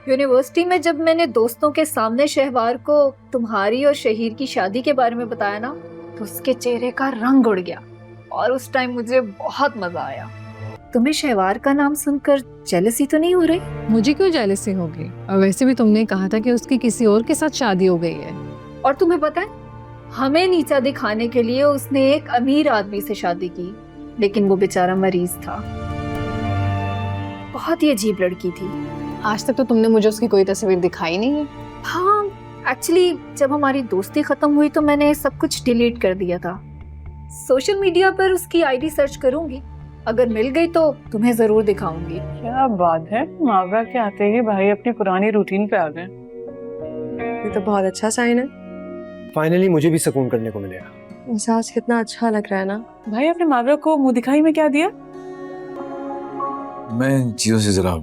University में जब मैंने दोस्तों के सामने शहवार को तुम्हारी और शहीर की शादी के बारे में बताया ना, तो उसके चेहरे का रंग उड़ गया और उस टाइम मुझे बहुत मजा आया। तुम्हें शहवार का नाम सुनकर जेलसी तो नहीं हो रही? मुझे क्यों जेलसी होगी? और वैसे भी तुमने कहा था कि उसकी किसी और के साथ शादी हो गई है। और तुम्हें पता है, हमें नीचा दिखाने के लिए उसने एक अमीर आदमी से शादी की, लेकिन वो बेचारा मरीज था। बहुत ही अजीब लड़की थी। आज तक तो तुमने मुझे उसकी कोई तस्वीर दिखाई नहीं है। हाँ, एक्चुअली जब हमारी दोस्ती खत्म हुई तो मैंने सब कुछ डिलीट कर दिया था। सोशल मीडिया पर उसकी आईडी सर्च करूंगी, अगर मिल गई तो तुम्हें जरूर दिखाऊंगी। क्या बात है, मावरा के आते ही भाई अपनी पुरानी रूटीन पे आ गए। ये तो बहुत अच्छा साइन है। फाइनली मुझे भी सुकून करने को मिलेगा। एहसास कितना अच्छा लग रहा है ना। भाई अपने मावरा को मुंह दिखाई में क्या दिया? मैं इन चीजों से जरा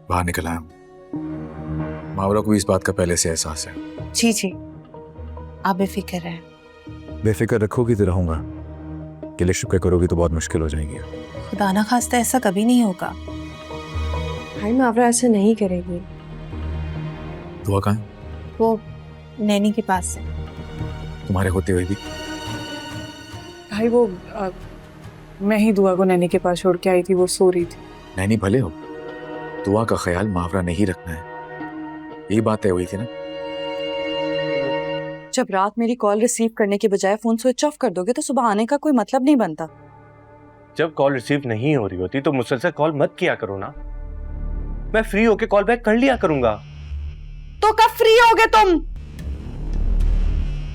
बाहर निकल आया हूँ। मावरा को भी इस बात का पहले से एहसास है। जी जी, आप बेफिक्र रहें। बेफिक्र रखोगी तो रहूंगा, गिले शुक्र करोगी तो बहुत मुश्किल हो जाएगी। खुदा ना खास्ता ऐसा कभी नहीं होगा। भाई मावरा ऐसे नहीं करेगी। दुआ कहाँ है? वो नैनी के पास है। तुम्हारे होते हुए भी? भाई वो मैं ही दुआ को नैनी के पास छोड़ के आई थी, वो सो रही थी। नैनी भले हो, दुआ का ख्याल मावरा नहीं रखना है, यही बात तय हुई थी ना। जब रात मेरी कॉल रिसीव करने के बजाय फोन स्विच ऑफ कर दोगे तो सुबह आने का कोई मतलब नहीं बनता। जब कॉल रिसीव नहीं हो रही होती तो मुसलसल कॉल मत किया करो ना। मैं फ्री होके कॉल बैक कर लिया करूंगा। तो कब फ्री होगे तुम?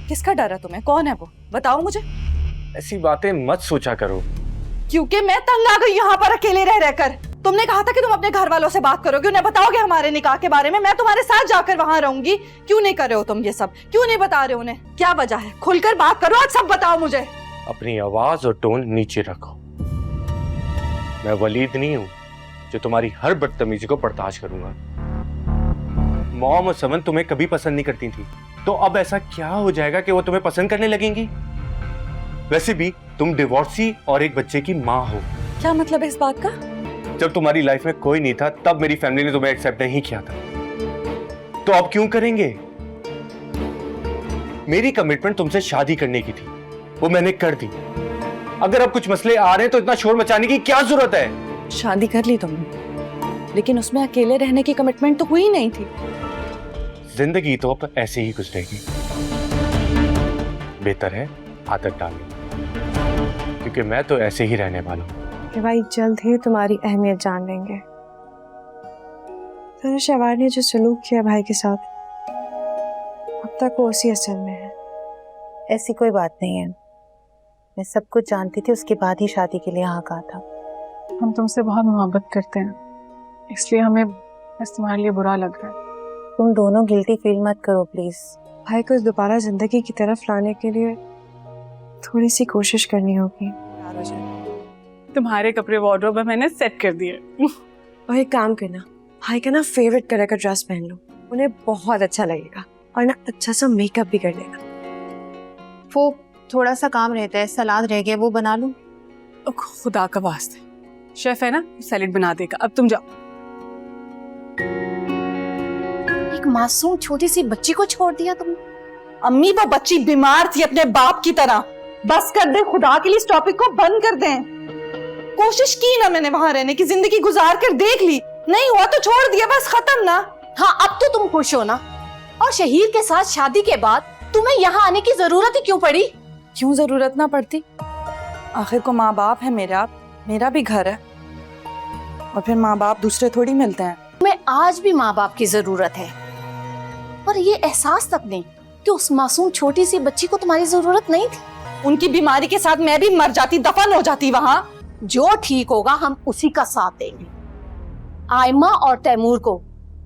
किसका डर है तुम्हें? कौन है वो? बताओ मुझे। ऐसी बातें मत सोचा करो। क्योंकि मैं तंग आ गई यहाँ पर अकेले रह रहकर। तुमने कहा था कि तुम अपने घर वालों से बात करोगे, उन्हें बताओगे हमारे निकाह के बारे में। मैं तुम्हारे साथ जाकर वहां रहूंगी। क्यों नहीं कर रहे हो तुम ये सब? क्यों नहीं बता रहे उन्हें? क्या वजह है? खुलकर बात करो, आज सब बताओ मुझे। अपनी आवाज और टोन नीचे रखो। मैं वलीद नहीं हूं जो तुम्हारी हर बदतमीजी को बर्दाश्त करूंगा। मॉम और समन तुम्हें कभी पसंद नहीं करती थी, तो अब ऐसा क्या हो जाएगा कि वो तुम्हें पसंद करने लगेंगी? वैसे भी तुम डिवोर्सी और एक बच्चे की माँ हो। क्या मतलब है इस बात का? जब तुम्हारी लाइफ में कोई नहीं था तब मेरी फैमिली ने तुम्हें एक्सेप्ट नहीं किया था, तो अब क्यों करेंगे? मेरी कमिटमेंट तुमसे शादी करने की थी, वो मैंने कर दी। अगर अब कुछ मसले आ रहे हैं तो इतना शोर मचाने की क्या जरूरत है? शादी कर ली तुमने, लेकिन उसमें अकेले रहने की कमिटमेंट तो हुई नहीं थी। जिंदगी तो अब ऐसे ही गुजरेगी। बेहतर है आदत डालनी, क्योंकि मैं तो ऐसे ही रहने वाला हूं। कि भाई जल्द ही तुम्हारी अहमियत जान लेंगे। तो शहवार ने जो सलूक किया भाई के साथ, अब तक वो उसी असल में है। ऐसी कोई बात नहीं है। मैं सब कुछ जानती थी, उसके बाद ही शादी के लिए यहाँ कहा था। हम तुमसे बहुत मोहब्बत करते हैं, इसलिए हमें बस तुम्हारे लिए बुरा लग रहा है। तुम दोनों गिल्टी फील मत करो प्लीज। भाई को दोबारा जिंदगी की तरफ लाने के लिए थोड़ी सी कोशिश करनी होगी। तुम्हारे कपड़े वार्डरोब में मैंने सेट कर दिए। और एक काम करना, भाई का ना फेवरेट कलर का ड्रेस पहन लो, उन्हें बहुत अच्छा लगेगा। और ना अच्छा सा मेकअप भी कर लेगा। वो थोड़ा सा काम रहता है, सलाद रह गया वो बना लूं? खुदा का वास्ते, शेफ है ना, सैलेड बना देगा। अब तुम जाओ। एक मासूम छोटी सी बच्ची को छोड़ दिया तुमने। अम्मी वो बच्ची बीमार थी अपने बाप की तरह। बस कर दे, खुदा के लिए इस टॉपिक को बंद कर दें। कोशिश की ना मैंने वहां रहने की, जिंदगी गुजार कर देख ली, नहीं हुआ तो छोड़ दिया, बस खत्म ना। हाँ, अब तो तुम खुश हो ना? और शहीर के साथ शादी के बाद तुम्हें यहाँ आने की जरूरत ही क्यों पड़ी? क्यों जरूरत ना पड़ती? आखिर को माँ बाप है मेरा भी घर है। और फिर माँ बाप दूसरे थोड़ी मिलते हैं। तुम्हें आज भी माँ बाप की जरूरत है, पर ये एहसास तक नहीं कि उस मासूम छोटी सी बच्ची को तुम्हारी जरूरत नहीं थी। उनकी बीमारी के साथ मैं भी मर जाती, दफन हो जाती वहां। जो ठीक होगा हम उसी का साथ देंगे। आयमा और तैमूर को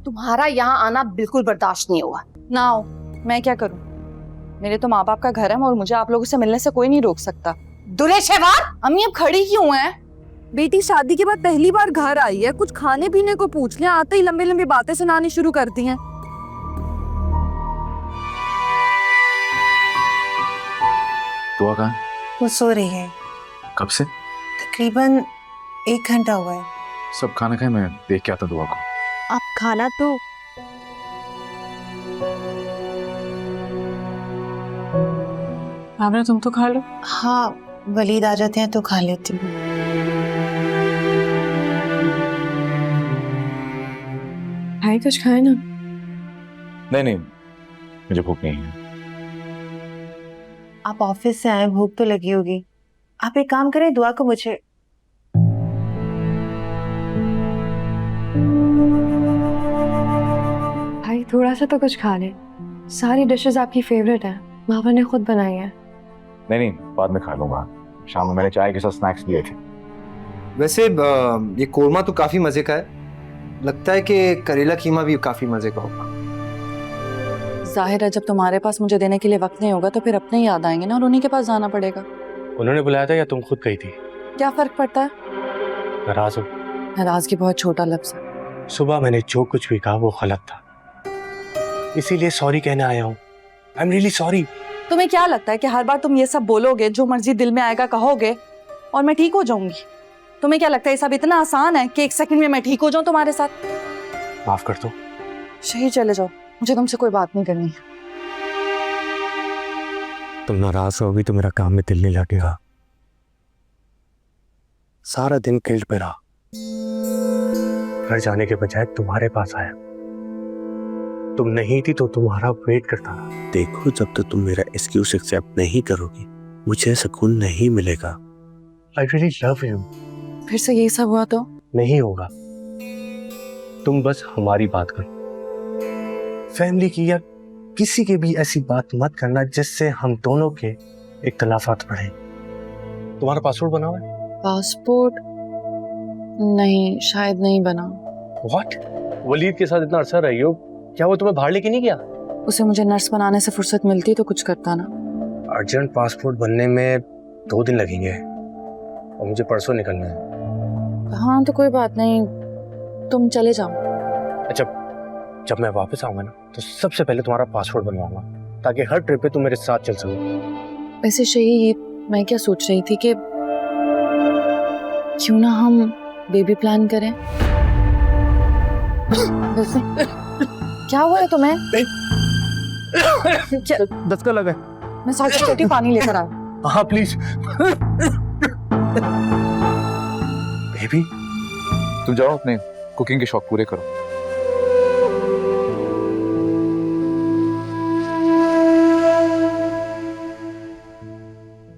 तुम्हारा यहाँ आना बिल्कुल बर्दाश्त नहीं होगा। ना हो, मैं क्या करूं? मेरे तो माँ बाप का घर है और मुझे आप लोगों से मिलने से कोई नहीं रोक सकता। दुरे शहवार, अम्मी अब खड़ी क्यों है? बेटी शादी के बाद पहली बार घर आई है, कुछ खाने पीने को पूछ लिया, आते ही लंबी लंबी बातें सुनानी शुरू करती हैं। दुआ कहाँ? वो सो रही है। कब से? तकरीबन 1 घंटा हुआ है। सब खाना खाए, मैं देख के आता दुआ को। आप खाना तो मावरा तुम तो खा लो। हाँ, वलीद आ जाते हैं तो खा लेती हूँ। भाई कुछ खाए ना। नहीं, मुझे भूख नहीं है। आप ऑफिस से आए, भूख तो लगी होगी। आप एक काम करें, दुआ को मुझे भाई थोड़ा सा तो कुछ खा ले। सारी डिशेस आपकी फेवरेट हैं, मामा ने खुद बनाई है। नहीं, बाद में खा लूंगा। शाम में मैंने चाय के साथ स्नैक्स लिए थे। वैसे ये कोरमा तो काफी मजे का है। लगता है कि करेला कीमा भी काफी मजे का होगा। जाहिर है जब तुम्हारे पास मुझे देने के लिए वक्त नहीं होगा तो फिर अपने ही याद आएंगे ना, और उन्हीं के पास जाना पड़ेगा। उन्होंने बुलाया था या तुम खुद गई थी? क्या फर्क पड़ता है? नाराज हो? नाराजगी बहुत छोटा लफ्ज है। सुबह मैंने जो कुछ भी कहा वो गलत था, इसीलिए सॉरी कहने आया हूँ। I am really sorry. तुम्हें क्या लगता है कि हर बार तुम ये सब बोलोगे, जो मर्जी दिल में आएगा कहोगे और मैं ठीक हो जाऊंगी? तुम्हें क्या लगता है ये सब इतना आसान है कि 1 सेकंड में मैं ठीक हो जाऊं तुम्हारे साथ? माफ कर दो। शहीद चले जाओ, मुझे तुमसे कोई बात नहीं करनी है। तुम नाराज होगी तो मेरा काम में दिल नहीं लगेगा। सारा दिन गिल्ट पे रहा, घर जाने के बजाय तुम्हारे पास आया। तुम नहीं थी तो तुम्हारा वेट करता रहा। देखो, जब तक तुम मेरा एक्सक्यूज एक्सेप्ट नहीं करोगी मुझे सुकून नहीं मिलेगा। I really love you. फिर से यही सब हुआ तो? नहीं होगा, तुम बस हमारी बात करो। फैमिली की या किसी की भी ऐसी बात मत करना जिससे हम दोनों के इख्तलाफात बढ़े। तुम्हारा पासपोर्ट बना हुआ है? पासपोर्ट नहीं, शायद नहीं बना। व्हाट? वलीद के साथ इतना अरसा रही हो, क्या वो तुम्हें बाहर लेके नहीं गया? उसे मुझे नर्स बनाने से फुर्सत मिलती तो कुछ करता ना। अर्जेंट पासपोर्ट बनने में 2 दिन लगेंगे और मुझे परसों निकलना है। हाँ तो कोई बात नहीं, तुम चले जाओ। अच्छा, जब मैं वापस आऊंगा ना तो सबसे पहले तुम्हारा पासपोर्ट बनवाऊंगा ताकि हर ट्रिप पे तुम मेरे साथ चल सको। वैसे शहीद, मैं क्या सोच रही थी कि क्यों ना हम बेबी प्लान करें? वैसे क्या हुआ है तुम्हें? दस्तक लगा। मैं साथ छोटी पानी लेकर आऊं। हाँ प्लीज। बेबी, तुम जाओ अपने कुकिंग के शौक पूरे करो।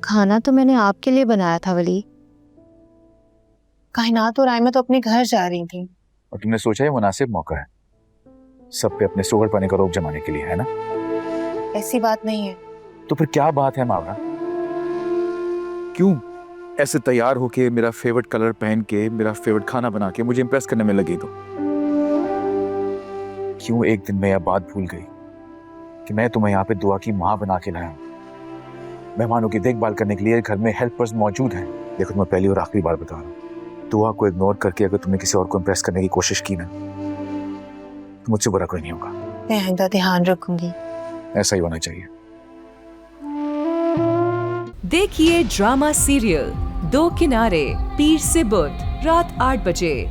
खाना तो मैंने आपके लिए बनाया था वली। कायनात और आयमा तो अपने घर जा रही थी। और तुमने सोचा ये मुनासिब मौका है सब पे अपने सोगर पाने का रोक जमाने के लिए, है ना? ऐसी बात नहीं है। तो फिर क्या बात है मावरा? क्यों ऐसे तैयार होके मेरा फेवरेट कलर पहन के मेरा फेवरेट खाना बना के मुझे इंप्रेस करने में लगी? तो क्यों एक दिन में यह बात भूल गई कि मैं तुम्हें यहाँ पे दुआ की माँ बना के लाया हूँ? मेहमानों की देखभाल करने के लिए घर में हेल्पर्स मौजूद हैं। देखो, तुम्हें पहली और आखिरी बार बता रहा हूँ, दुआ को इग्नोर करके अगर तुमने किसी और को इंप्रेस करने की कोशिश की ना तो मुझसे बुरा कोई नहीं होगा। मैं आइंदा ध्यान रखूंगी। ऐसा ही होना चाहिए। देखिए ड्रामा सीरियल 2 किनारे, पीर से बुध रात 8 बजे।